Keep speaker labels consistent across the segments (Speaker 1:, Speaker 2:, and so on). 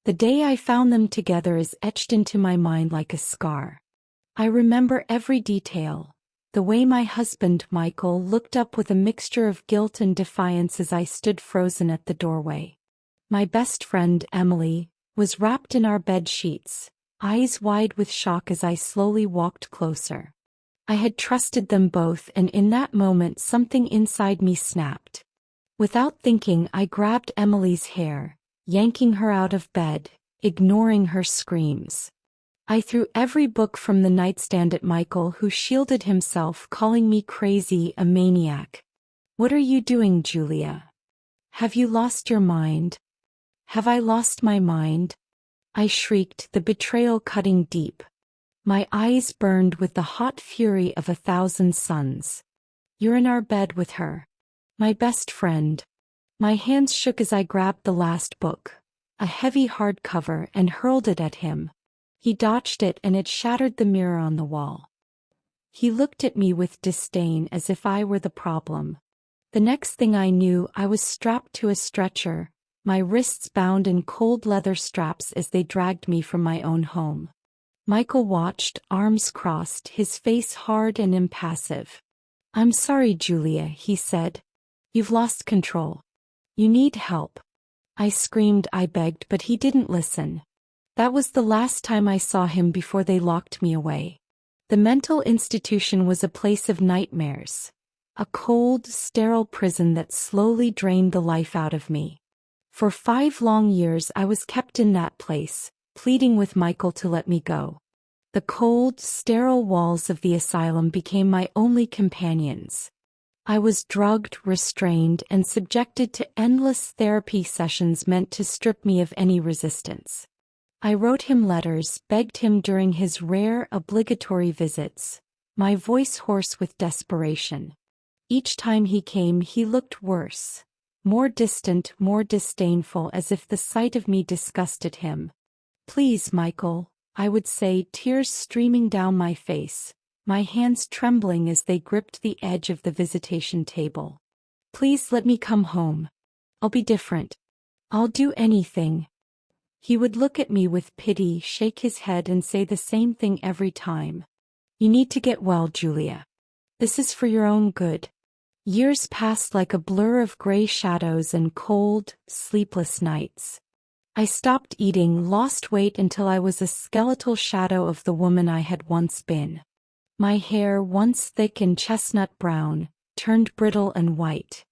Speaker 1: The day I found them together is etched into my mind like a scar. I remember every detail. The way my husband, Michael, looked up with a mixture of guilt and defiance as I stood frozen at the doorway. My best friend, Emily, was wrapped in our bed sheets, eyes wide with shock as I slowly walked closer. I had trusted them both, and in that moment something inside me snapped. Without thinking, I grabbed Emily's hair, yanking her out of bed, ignoring her screams. I threw every book from the nightstand at Michael, who shielded himself, calling me crazy, a maniac. "What are you doing, Julia? Have you lost your mind?" "Have I lost my mind?" I shrieked, the betrayal cutting deep. My eyes burned with the hot fury of 1,000 suns. "You're in our bed with her. My best friend." My hands shook as I grabbed the last book, a heavy hardcover, and hurled it at him. He dodged it and it shattered the mirror on the wall. He looked at me with disdain, as if I were the problem. The next thing I knew, I was strapped to a stretcher, my wrists bound in cold leather straps as they dragged me from my own home. Michael watched, arms crossed, his face hard and impassive. "I'm sorry, Julia," he said. "You've lost control. You need help." I screamed, I begged, but he didn't listen. That was the last time I saw him before they locked me away. The mental institution was a place of nightmares, a cold, sterile prison that slowly drained the life out of me. For 5 long years I was kept in that place, pleading with Michael to let me go. The cold, sterile walls of the asylum became my only companions. I was drugged, restrained, and subjected to endless therapy sessions meant to strip me of any resistance. I wrote him letters, begged him during his rare, obligatory visits, my voice hoarse with desperation. Each time he came, he looked worse, more distant, more disdainful, as if the sight of me disgusted him. "Please, Michael," I would say, tears streaming down my face, my hands trembling as they gripped the edge of the visitation table. "Please let me come home. I'll be different. I'll do anything." He would look at me with pity, shake his head, and say the same thing every time. "You need to get well, Julia. This is for your own good." Years passed like a blur of gray shadows and cold, sleepless nights. I stopped eating, lost weight until I was a skeletal shadow of the woman I had once been. My hair, once thick and chestnut brown, turned brittle and white.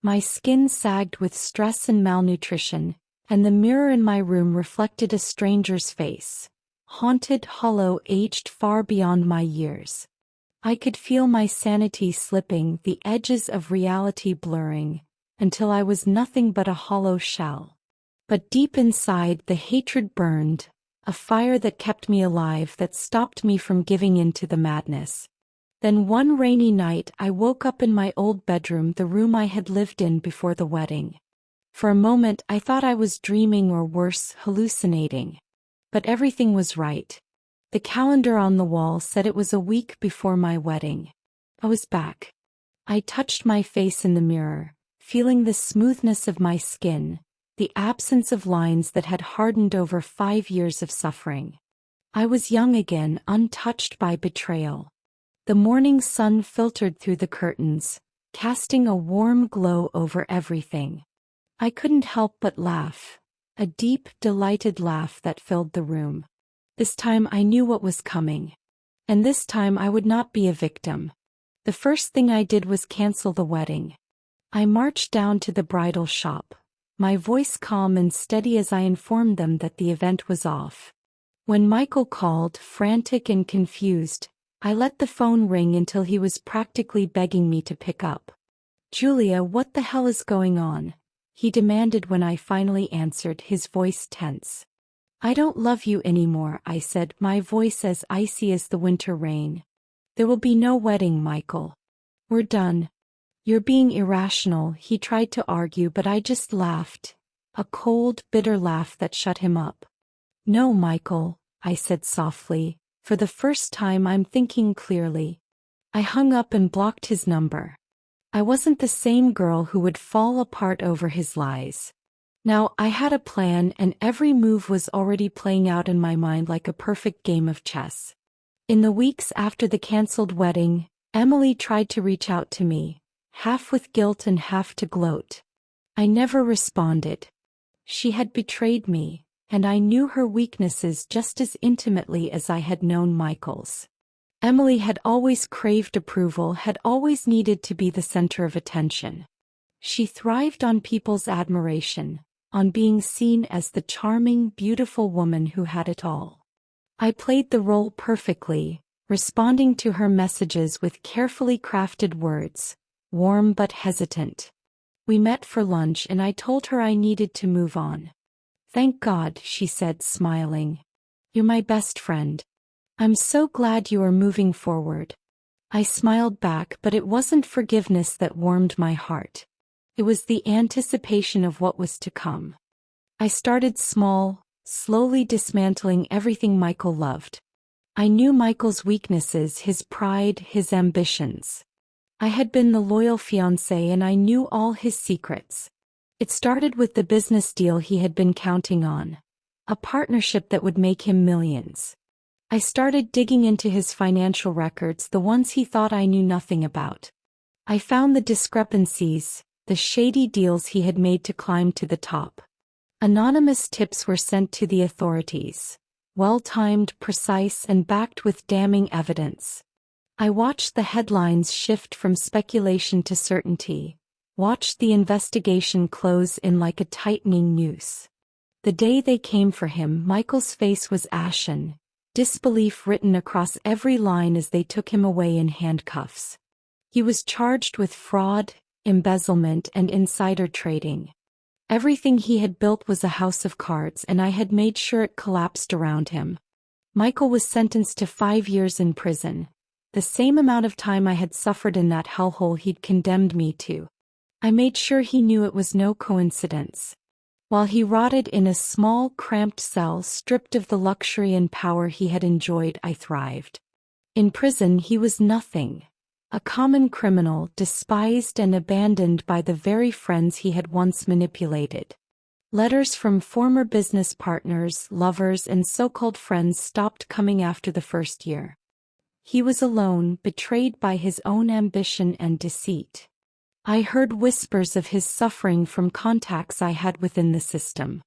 Speaker 1: My skin sagged with stress and malnutrition, and the mirror in my room reflected a stranger's face, haunted, hollow, aged far beyond my years. I could feel my sanity slipping, the edges of reality blurring, until I was nothing but a hollow shell. But deep inside, the hatred burned, a fire that kept me alive, that stopped me from giving in to the madness. Then one rainy night I woke up in my old bedroom, the room I had lived in before the wedding. For a moment I thought I was dreaming, or worse, hallucinating. But everything was right. The calendar on the wall said it was a week before my wedding. I was back. I touched my face in the mirror, feeling the smoothness of my skin, the absence of lines that had hardened over 5 years of suffering. I was young again, untouched by betrayal. The morning sun filtered through the curtains, casting a warm glow over everything. I couldn't help but laugh, a deep, delighted laugh that filled the room. This time I knew what was coming. And this time I would not be a victim. The first thing I did was cancel the wedding. I marched down to the bridal shop, my voice calm and steady as I informed them that the event was off. When Michael called, frantic and confused, I let the phone ring until he was practically begging me to pick up. "Julia, what the hell is going on?" he demanded when I finally answered, his voice tense. "I don't love you anymore," I said, my voice as icy as the winter rain. "There will be no wedding, Michael. We're done." "You're being irrational," he tried to argue, but I just laughed, a cold, bitter laugh that shut him up. "No, Michael," I said softly, "for the first time I'm thinking clearly." I hung up and blocked his number. I wasn't the same girl who would fall apart over his lies. Now, I had a plan and every move was already playing out in my mind like a perfect game of chess. In the weeks after the cancelled wedding, Emily tried to reach out to me, half with guilt and half to gloat. I never responded. She had betrayed me, and I knew her weaknesses just as intimately as I had known Michael's. Emily had always craved approval, had always needed to be the center of attention. She thrived on people's admiration, on being seen as the charming, beautiful woman who had it all. I played the role perfectly, responding to her messages with carefully crafted words, warm but hesitant. We met for lunch and I told her I needed to move on. "Thank God," she said, smiling. "You're my best friend. I'm so glad you are moving forward." I smiled back, but it wasn't forgiveness that warmed my heart. It was the anticipation of what was to come. I started small, slowly dismantling everything Michael loved. I knew Michael's weaknesses, his pride, his ambitions. I had been the loyal fiancé and I knew all his secrets. It started with the business deal he had been counting on, a partnership that would make him millions. I started digging into his financial records, the ones he thought I knew nothing about. I found the discrepancies, the shady deals he had made to climb to the top. Anonymous tips were sent to the authorities, well-timed, precise, and backed with damning evidence. I watched the headlines shift from speculation to certainty, watched the investigation close in like a tightening noose. The day they came for him, Michael's face was ashen, disbelief written across every line as they took him away in handcuffs. He was charged with fraud, embezzlement, and insider trading. Everything he had built was a house of cards, and I had made sure it collapsed around him. Michael was sentenced to 5 years in prison, the same amount of time I had suffered in that hellhole he'd condemned me to. I made sure he knew it was no coincidence. While he rotted in a small, cramped cell stripped of the luxury and power he had enjoyed, I thrived. In prison he was nothing. A common criminal, despised and abandoned by the very friends he had once manipulated. Letters from former business partners, lovers, and so-called friends stopped coming after the first year. He was alone, betrayed by his own ambition and deceit. I heard whispers of his suffering from contacts I had within the system.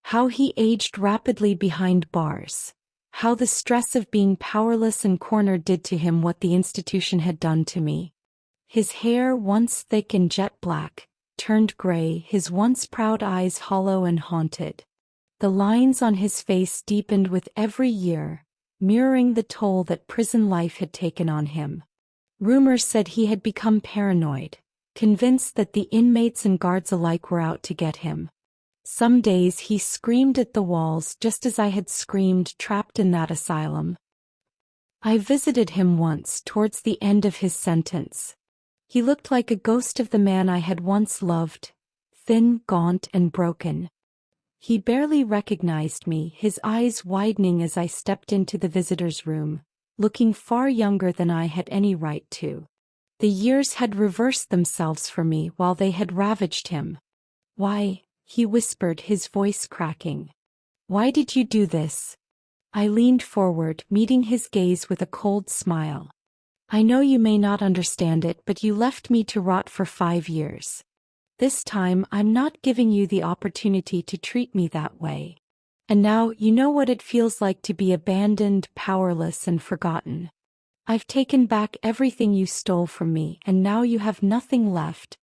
Speaker 1: How he aged rapidly behind bars. How the stress of being powerless and cornered did to him what the institution had done to me. His hair, once thick and jet black, turned gray, his once proud eyes hollow and haunted. The lines on his face deepened with every year, mirroring the toll that prison life had taken on him. Rumors said he had become paranoid, convinced that the inmates and guards alike were out to get him. Some days he screamed at the walls just as I had screamed trapped in that asylum. I visited him once towards the end of his sentence. He looked like a ghost of the man I had once loved, thin, gaunt, and broken. He barely recognized me, his eyes widening as I stepped into the visitor's room, looking far younger than I had any right to. The years had reversed themselves for me while they had ravaged him. "Why?" he whispered, his voice cracking. "Why did you do this?" I leaned forward, meeting his gaze with a cold smile. "I know you may not understand it, but you left me to rot for 5 years. This time I'm not giving you the opportunity to treat me that way. And now you know what it feels like to be abandoned, powerless, and forgotten. I've taken back everything you stole from me, and now you have nothing left."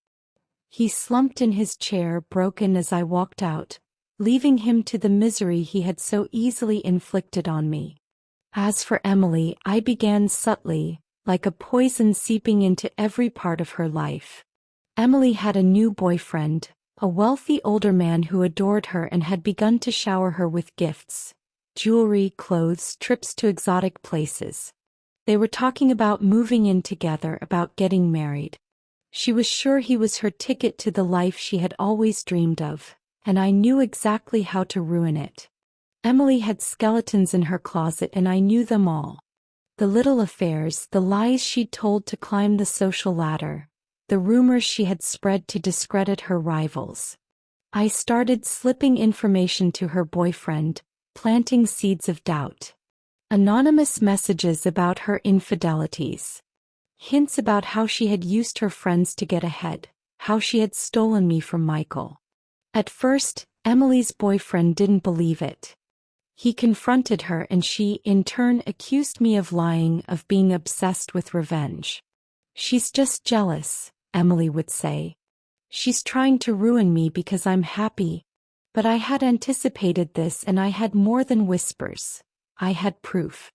Speaker 1: He slumped in his chair, broken as I walked out, leaving him to the misery he had so easily inflicted on me. As for Emily, I began subtly, like a poison seeping into every part of her life. Emily had a new boyfriend, a wealthy older man who adored her and had begun to shower her with gifts, jewelry, clothes, trips to exotic places. They were talking about moving in together, about getting married. She was sure he was her ticket to the life she had always dreamed of, and I knew exactly how to ruin it. Emily had skeletons in her closet and I knew them all. The little affairs, the lies she'd told to climb the social ladder, the rumors she had spread to discredit her rivals. I started slipping information to her boyfriend, planting seeds of doubt. Anonymous messages about her infidelities. Hints about how she had used her friends to get ahead, how she had stolen me from Michael. At first, Emily's boyfriend didn't believe it. He confronted her and she, in turn, accused me of lying, of being obsessed with revenge. "She's just jealous," Emily would say. "She's trying to ruin me because I'm happy." But I had anticipated this and I had more than whispers. I had proof.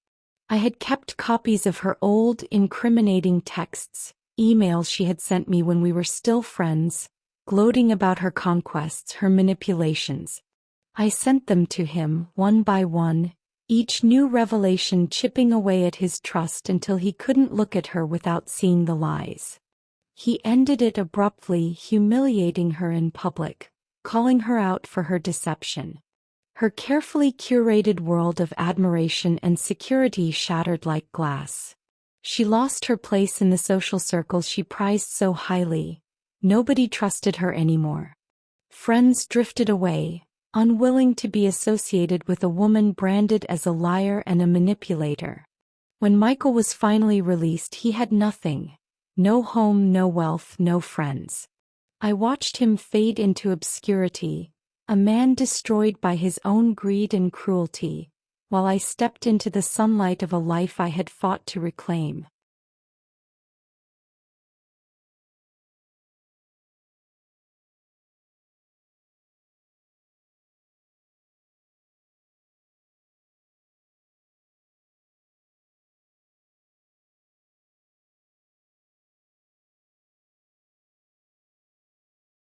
Speaker 1: I had kept copies of her old, incriminating texts, emails she had sent me when we were still friends, gloating about her conquests, her manipulations. I sent them to him, one by one, each new revelation chipping away at his trust until he couldn't look at her without seeing the lies. He ended it abruptly, humiliating her in public, calling her out for her deception. Her carefully curated world of admiration and security shattered like glass. She lost her place in the social circles she prized so highly. Nobody trusted her anymore. Friends drifted away, unwilling to be associated with a woman branded as a liar and a manipulator. When Michael was finally released, he had nothing. No home, no wealth, no friends. I watched him fade into obscurity, a man destroyed by his own greed and cruelty, while I stepped into the sunlight of a life I had fought to reclaim.